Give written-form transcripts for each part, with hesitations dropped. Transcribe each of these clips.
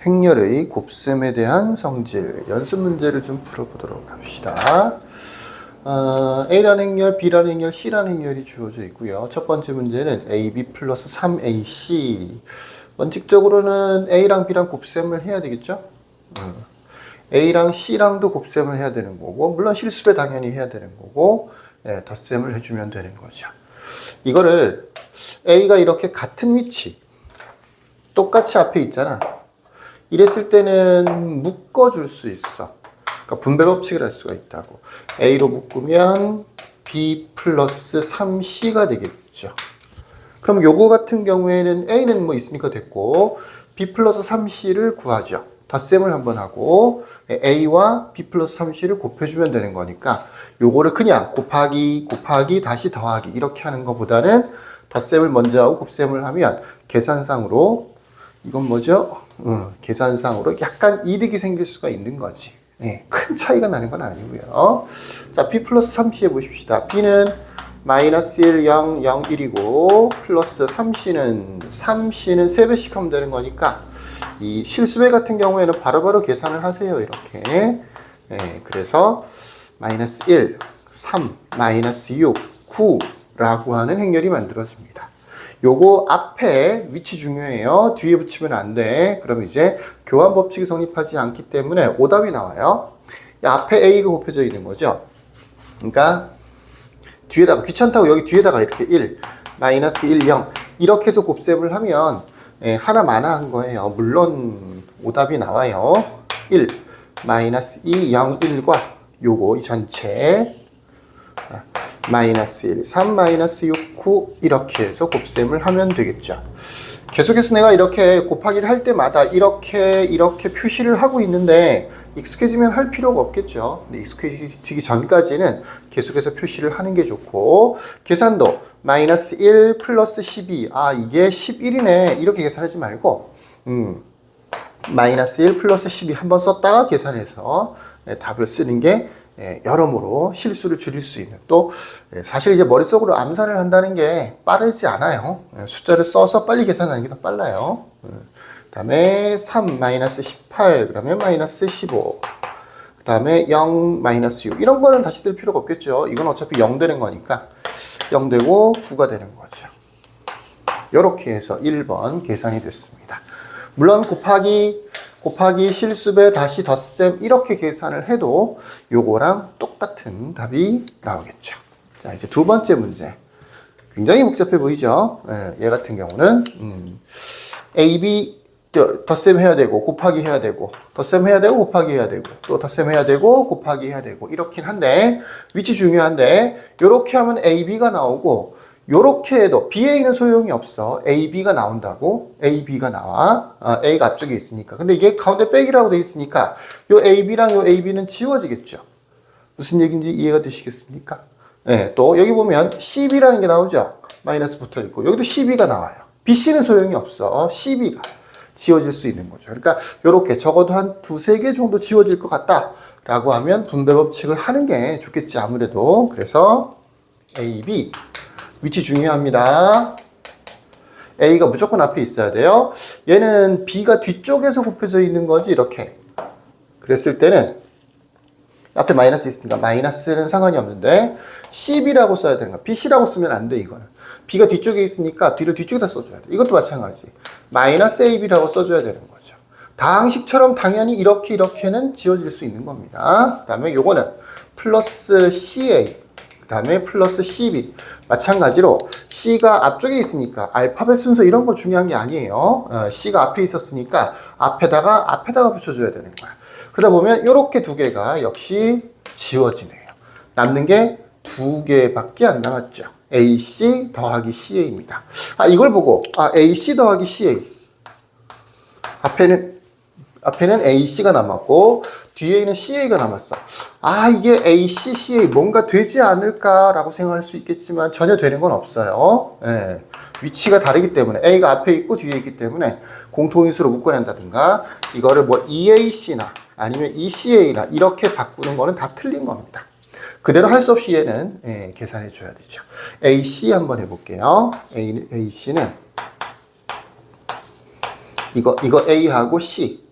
행렬의 곱셈에 대한 성질 연습 문제를 좀 풀어보도록 합시다. A라는 행렬, B라는 행렬, C라는 행렬이 주어져 있고요. 첫 번째 문제는 AB 플러스 3AC. 원칙적으로는 A랑 B랑 곱셈을 해야 되겠죠? A랑 C랑도 곱셈을 해야 되는 거고, 물론 실수배 당연히 해야 되는 거고, 덧셈을 해주면 되는 거죠. 이거를 A가 이렇게 같은 위치, 똑같이 앞에 있잖아. 이랬을 때는 묶어줄 수 있어. 그러니까 분배 법칙을 할 수가 있다고. A로 묶으면 B 플러스 3C가 되겠죠. 그럼 요거 같은 경우에는 A는 뭐 있으니까 됐고, B 플러스 3C를 구하죠. 덧셈을 한번 하고, A와 B 플러스 3C를 곱해주면 되는 거니까, 요거를 그냥 곱하기, 다시 더하기, 이렇게 하는 것보다는 덧셈을 먼저 하고 곱셈을 하면 계산상으로, 이건 뭐죠? 계산상으로 약간 이득이 생길 수가 있는 거지. 네, 큰 차이가 나는 건 아니고요. 자, B 플러스 3C 해보십시다. B는 마이너스 1, 0, 0, 1이고 플러스 3C는 3배씩 하면 되는 거니까 이 실수배 같은 경우에는 바로바로 계산을 하세요. 이렇게. 네, 그래서 마이너스 1, 3, 마이너스 6, 9라고 하는 행렬이 만들어집니다. 요거 앞에 위치 중요해요. 뒤에 붙이면 안 돼. 그럼 이제 교환 법칙이 성립하지 않기 때문에 오답이 나와요. 앞에 A가 곱해져 있는 거죠. 그러니까 뒤에다가 귀찮다고 여기 뒤에다가 이렇게 1, 마이너스 1, 0 이렇게 해서 곱셈을 하면 하나 만화한 거예요. 물론 오답이 나와요. 1, 마이너스 2, 0, 1과 요거 이 전체 마이너스 1, 3, 마이너스 6, 9 이렇게 해서 곱셈을 하면 되겠죠. 계속해서 내가 이렇게 곱하기를 할 때마다 이렇게 표시를 하고 있는데 익숙해지면 할 필요가 없겠죠. 근데 익숙해지기 전까지는 계속해서 표시를 하는 게 좋고, 계산도 마이너스 1 플러스 12, 이게 11이네 이렇게 계산하지 말고 마이너스 1 플러스 12 한번 썼다가 계산해서 답을 쓰는 게 여러모로 실수를 줄일 수 있는, 또 사실 이제 머릿속으로 암산을 한다는 게 빠르지 않아요. 숫자를 써서 빨리 계산하는 게 더 빨라요. 그 다음에 3 마이너스 18 그러면 마이너스 15, 그 다음에 0 마이너스 6 이런 거는 다시 쓸 필요가 없겠죠. 이건 어차피 0 되는 거니까 0 되고 9가 되는 거죠. 이렇게 해서 1번 계산이 됐습니다. 물론 곱하기 실수배 다시 덧셈 이렇게 계산을 해도 요거랑 똑같은 답이 나오겠죠. 자, 이제 두 번째 문제. 굉장히 복잡해 보이죠? 얘 같은 경우는 AB 덧셈 해야 되고 곱하기 해야 되고 덧셈 해야 되고 곱하기 해야 되고 또 덧셈 해야 되고 곱하기 해야 되고 이렇긴 한데 위치 중요한데 요렇게 하면 AB가 나오고 요렇게 해도 BA는 소용이 없어. AB가 나온다고. AB가 나와. A가 앞쪽에 있으니까. 근데 이게 가운데 백이라고 되어 있으니까 요 AB랑 요 AB는 지워지겠죠. 무슨 얘기인지 이해가 되시겠습니까? 네, 또 여기 보면 CB라는 게 나오죠. 마이너스 붙어 있고 여기도 CB가 나와요. BC는 소용이 없어. CB가 지워질 수 있는 거죠. 그러니까 요렇게 적어도 한 두세 개 정도 지워질 것 같다 라고 하면 분배 법칙을 하는 게 좋겠지 아무래도. 그래서 AB 위치 중요합니다. A가 무조건 앞에 있어야 돼요. 얘는 B가 뒤쪽에서 곱해져 있는 거지 이렇게. 그랬을 때는 앞에 마이너스 있으니까 마이너스는 상관이 없는데 CB라고 써야 되는 거야. BC라고 쓰면 안 돼 이거는. B가 뒤쪽에 있으니까 B를 뒤쪽에다 써줘야 돼. 이것도 마찬가지. 마이너스 AB라고 써줘야 되는 거죠. 다항식처럼 당연히 이렇게는 지워질 수 있는 겁니다. 그 다음에 요거는 플러스 CA, 그 다음에 플러스 CB. 마찬가지로 C가 앞쪽에 있으니까 알파벳 순서 이런 거 중요한 게 아니에요. C가 앞에 있었으니까 앞에다가 붙여줘야 되는 거야. 그러다 보면 이렇게 두 개가 역시 지워지네요. 남는 게 두 개밖에 안 남았죠. AC 더하기 CA입니다. 이걸 보고 AC 더하기 CA 앞에는 AC가 남았고 뒤에는 CA가 남았어. 이게 AC, CA 뭔가 되지 않을까라고 생각할 수 있겠지만 전혀 되는 건 없어요. 위치가 다르기 때문에 A가 앞에 있고 뒤에 있기 때문에 공통인수로 묶어낸다든가 이거를 뭐 EAC나 아니면 ECA나 이렇게 바꾸는 거는 다 틀린 겁니다. 그대로 할 수 없이 얘는 계산해 줘야 되죠. AC 한번 해볼게요. AC는 이거 A하고 C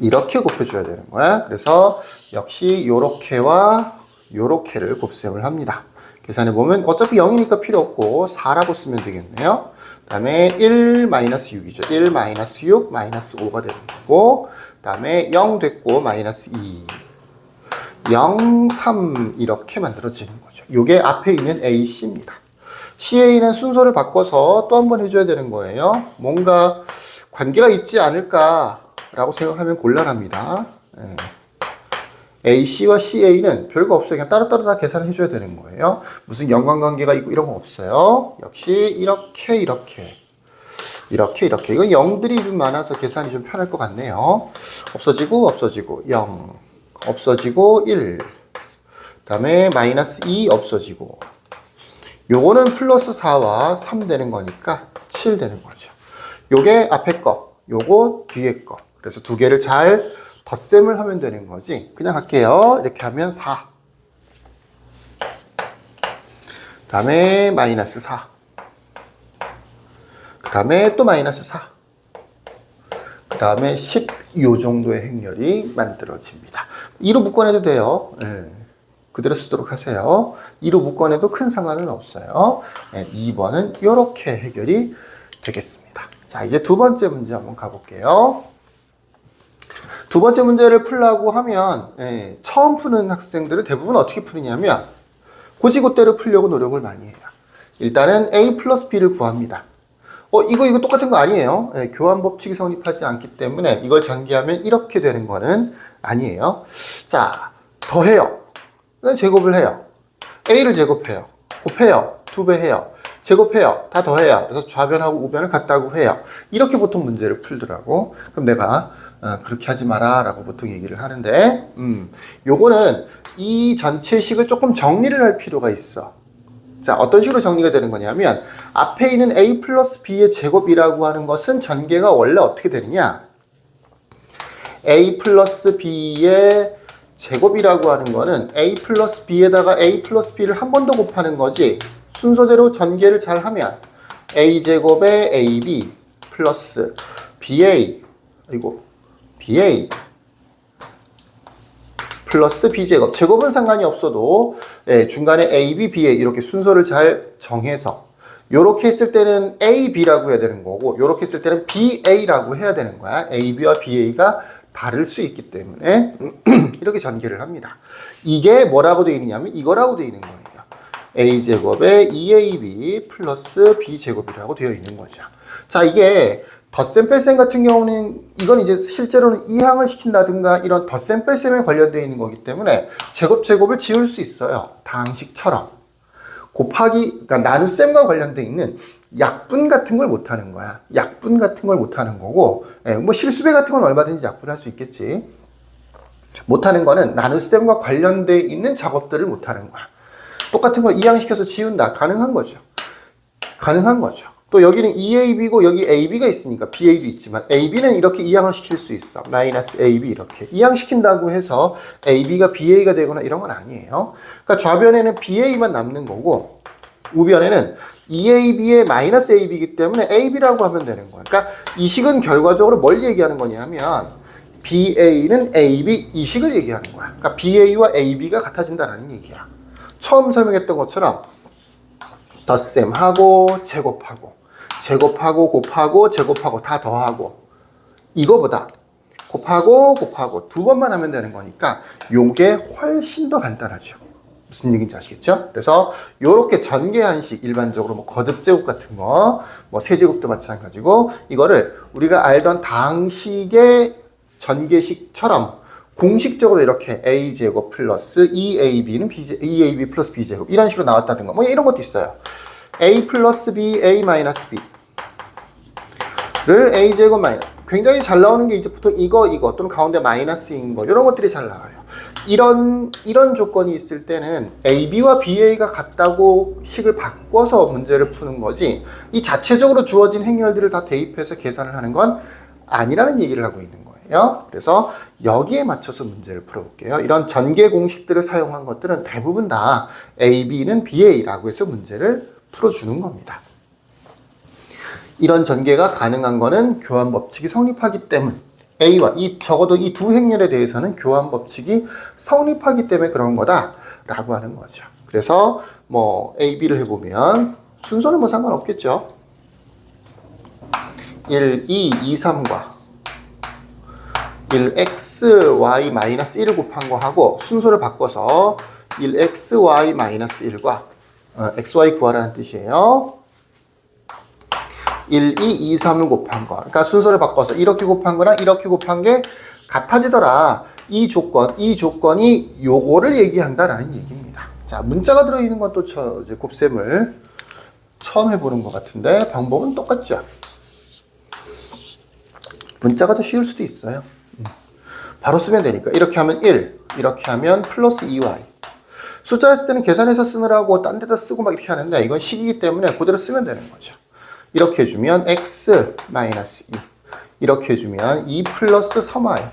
이렇게 곱해줘야 되는 거야. 그래서 역시 요렇게와 요렇게를 곱셈을 합니다. 계산해 보면 어차피 0이니까 필요 없고 4라고 쓰면 되겠네요. 그 다음에 1 마이너스 6이죠. 1 마이너스 6 마이너스 5가 되는 거고, 그 다음에 0 됐고 마이너스 2 0, 3 이렇게 만들어지는 거죠. 요게 앞에 있는 AC입니다. CA는 순서를 바꿔서 또 한 번 해줘야 되는 거예요. 뭔가 관계가 있지 않을까라고 생각하면 곤란합니다. 네. AC와 CA는 별거 없어요. 그냥 따로따로 다 계산을 해줘야 되는 거예요. 무슨 연관관계가 있고 이런 거 없어요. 역시 이렇게 이렇게 이렇게 이렇게. 이건 0들이 좀 많아서 계산이 좀 편할 것 같네요. 없어지고 없어지고 0 없어지고 1 그 다음에 마이너스 2 없어지고, 요거는 플러스 4와 3 되는 거니까 7 되는 거죠. 요게 앞에 거, 요거 뒤에 거. 그래서 두 개를 잘 덧셈을 하면 되는 거지. 그냥 할게요. 이렇게 하면 4. 그 다음에 마이너스 4. 그 다음에 또 마이너스 4. 그 다음에 10. 요 정도의 행렬이 만들어집니다. 2로 묶어내도 돼요. 네. 그대로 쓰도록 하세요. 2로 묶어내도 큰 상관은 없어요. 네. 2번은 이렇게 해결이 되겠습니다. 자, 이제 두 번째 문제 한번 가볼게요. 두 번째 문제를 풀라고 하면 처음 푸는 학생들은 대부분 어떻게 푸느냐면 고지고대로 풀려고 노력을 많이 해요. 일단은 A 플러스 B를 구합니다. 이거 똑같은 거 아니에요. 교환 법칙이 성립하지 않기 때문에 이걸 전개하면 이렇게 되는 거는 아니에요. 자, 더해요. 제곱을 해요. A를 제곱해요. 곱해요. 2배 해요. 제곱해요. 다 더해요. 그래서 좌변하고 우변을 같다고 해요. 이렇게 보통 문제를 풀더라고. 그럼 내가 그렇게 하지 마라 라고 보통 얘기를 하는데, 요거는 이 전체식을 조금 정리를 할 필요가 있어. 자, 어떤 식으로 정리가 되는 거냐면 앞에 있는 A 플러스 B의 제곱이라고 하는 것은 전개가 원래 어떻게 되느냐, A 플러스 B의 제곱이라고 하는 거는 A 플러스 B에다가 A 플러스 B를 한 번 더 곱하는 거지, 순서대로 전개를 잘 하면 A제곱에 AB 플러스 BA 플러스 B제곱. 제곱은 상관이 없어도 중간에 AB, BA 이렇게 순서를 잘 정해서 요렇게 했을 때는 AB라고 해야 되는 거고, 요렇게 했을 때는 BA라고 해야 되는 거야. AB와 BA가 다를 수 있기 때문에 이렇게 전개를 합니다. 이게 뭐라고 되어 있느냐면 이거라고 되어 있는 거예요. A제곱에 2AB 플러스 B제곱이라고 되어 있는 거죠. 자, 이게 덧셈 뺄셈 같은 경우는 이건 이제 실제로는 이항을 시킨다든가 이런 덧셈 뺄셈에 관련되어 있는 거기 때문에 제곱을 지울 수 있어요. 다항식처럼. 곱하기, 그러니까 나눗셈과 관련되어 있는 약분 같은 걸 못하는 거야. 약분 같은 걸 못하는 거고, 뭐 실수배 같은 건 얼마든지 약분할 수 있겠지. 못하는 거는 나눗셈과 관련되어 있는 작업들을 못하는 거야. 똑같은 걸 이항시켜서 지운다. 가능한 거죠. 가능한 거죠. 또 여기는 2AB고 여기 AB가 있으니까 BA도 있지만 AB는 이렇게 이항을 시킬 수 있어. 마이너스 AB 이렇게. 이항시킨다고 해서 AB가 BA가 되거나 이런 건 아니에요. 그러니까 좌변에는 BA만 남는 거고 우변에는 2AB의 마이너스 AB이기 때문에 AB라고 하면 되는 거야. 그러니까 이 식은 결과적으로 뭘 얘기하는 거냐면 BA는 AB 이 식을 얘기하는 거야. 그러니까 BA와 AB가 같아진다는 얘기야. 처음 설명했던 것처럼 덧셈하고 제곱하고 곱하고 다 더하고, 이거보다 곱하고 두 번만 하면 되는 거니까 요게 훨씬 더 간단하죠. 무슨 얘기인지 아시겠죠? 그래서 요렇게 전개한식, 일반적으로 뭐 거듭제곱 같은 거, 뭐 세제곱도 마찬가지고 이거를 우리가 알던 다항식의 전개식처럼 공식적으로 이렇게 A제곱 플러스 2AB는 2AB 플러스 B제곱 이런 식으로 나왔다든가 뭐 이런 것도 있어요. A 플러스 B, A 마이너스 B를 A제곱 마이너스, 굉장히 잘 나오는 게 이제 보통 이거 또는 가운데 마이너스인 거 이런 것들이 잘 나와요. 이런 조건이 있을 때는 AB와 BA가 같다고 식을 바꿔서 문제를 푸는 거지 이 자체적으로 주어진 행렬들을 다 대입해서 계산을 하는 건 아니라는 얘기를 하고 있는 거예요. 그래서 여기에 맞춰서 문제를 풀어볼게요. 이런 전개 공식들을 사용한 것들은 대부분 다 AB는 BA라고 해서 문제를 풀어주는 겁니다. 이런 전개가 가능한 거는 교환 법칙이 성립하기 때문, A와 적어도 이 두 행렬에 대해서는 교환 법칙이 성립하기 때문에 그런 거다라고 하는 거죠. 그래서 뭐 A, B를 해보면 순서는 뭐 상관없겠죠. 1, 2, 2, 3과 1x, y 마이너스 1을 곱한 거 하고 순서를 바꿔서 1x, y 마이너스 1과 x, y 구하라는 뜻이에요. 1, 2, 2, 3을 곱한 거. 그러니까 순서를 바꿔서 이렇게 곱한 거랑 이렇게 곱한 게 같아지더라. 이 조건이 요거를 얘기한다라는 얘기입니다. 자, 문자가 들어있는 건 또 이제 곱셈을 처음 해보는 것 같은데 방법은 똑같죠. 문자가 더 쉬울 수도 있어요. 바로 쓰면 되니까. 이렇게 하면 1, 이렇게 하면 플러스 2y. 숫자 했을 때는 계산해서 쓰느라고 딴 데다 쓰고 막 이렇게 하는데 이건 식이기 때문에 그대로 쓰면 되는 거죠. 이렇게 해주면 x 마이너스 2. 이렇게 해주면 2 플러스 3y.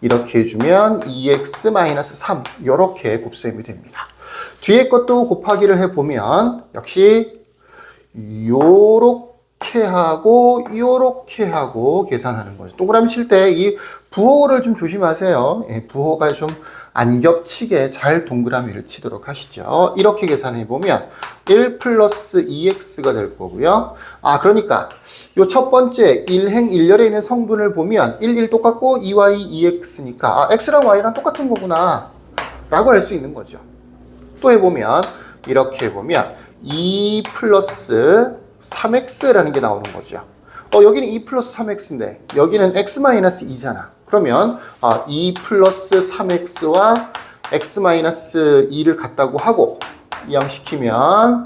이렇게 해주면 2x 마이너스 3. 이렇게 곱셈이 됩니다. 뒤에 것도 곱하기를 해보면 역시 요렇게 하고 계산하는 거죠. 동그라미 칠 때 이 부호를 좀 조심하세요. 부호가 좀 안 겹치게 잘 동그라미를 치도록 하시죠. 이렇게 계산해 보면 1 플러스 2x가 될 거고요. 그러니까 요 첫 번째 1행 1열에 있는 성분을 보면 1, 1 똑같고 2y, 2x니까 x랑 y랑 똑같은 거구나 라고 할 수 있는 거죠. 또 해보면 이렇게 해보면 2 플러스 3x라는 게 나오는 거죠. 여기는 2 플러스 3x인데 여기는 x 마이너스 2잖아. 그러면 2 플러스 3x와 x 마이너스 2를 같다고 하고 이항시키면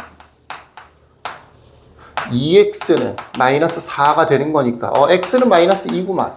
2x는 마이너스 4가 되는 거니까 x는 마이너스 2구만.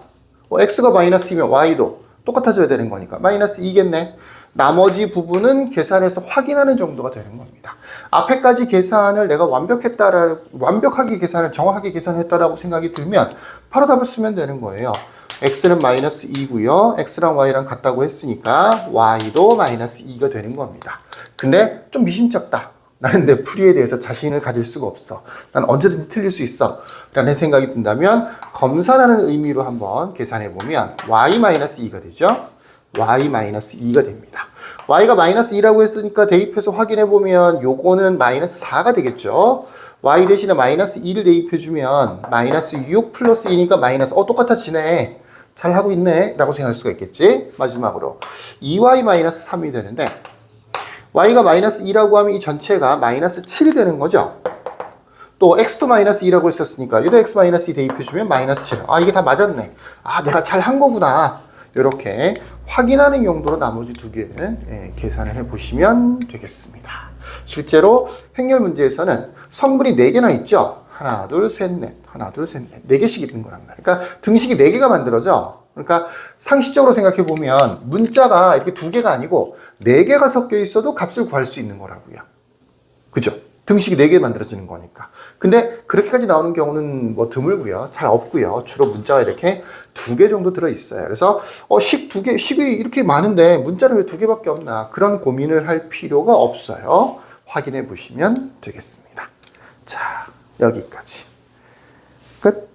x가 마이너스 2면 y도 똑같아져야 되는 거니까 마이너스 2겠네. 나머지 부분은 계산해서 확인하는 정도가 되는 겁니다. 앞에까지 계산을 내가 완벽하게 계산을 정확하게 계산했다라고 생각이 들면 바로 답을 쓰면 되는 거예요. x는 마이너스 2고요. x랑 y랑 같다고 했으니까 y도 마이너스 2가 되는 겁니다. 근데 좀 미심쩍다. 나는 내 풀이에 대해서 자신을 가질 수가 없어. 난 언제든지 틀릴 수 있어. 라는 생각이 든다면 검사라는 의미로 한번 계산해보면 y-2가 되죠. y-2가 됩니다. y가 마이너스 2라고 했으니까 대입해서 확인해보면 요거는 마이너스 4가 되겠죠. y 대신에 마이너스 2를 대입해주면 마이너스 6 플러스 2니까 마이너스 똑같아지네. 잘하고 있네 라고 생각할 수가 있겠지. 마지막으로 2y-3이 되는데 y가 마이너스 2라고 하면 이 전체가 마이너스 7이 되는 거죠. 또 x도 마이너스 2라고 했었으니까 얘도 x 마이너스 2 대입해주면 마이너스 7. 이게 다 맞았네. 내가 잘 한 거구나. 이렇게 확인하는 용도로 나머지 두 개는 계산을 해보시면 되겠습니다. 실제로 행렬 문제에서는 성분이 4개나 있죠. 하나, 둘, 셋, 넷. 하나, 둘, 셋, 넷. 4개씩 있는 거란 말이에요. 그러니까 등식이 4개가 만들어져. 그러니까 상식적으로 생각해 보면 문자가 이렇게 2개가 아니고 4개가 섞여 있어도 값을 구할 수 있는 거라고요. 그죠? 등식이 4개 만들어지는 거니까. 근데 그렇게까지 나오는 경우는 뭐 드물고요. 잘 없고요. 주로 문자가 이렇게 2개 정도 들어있어요. 그래서 식이 이렇게 많은데 문자는 왜 2개밖에 없나? 그런 고민을 할 필요가 없어요. 확인해 보시면 되겠습니다. 자, 여기까지. 끝.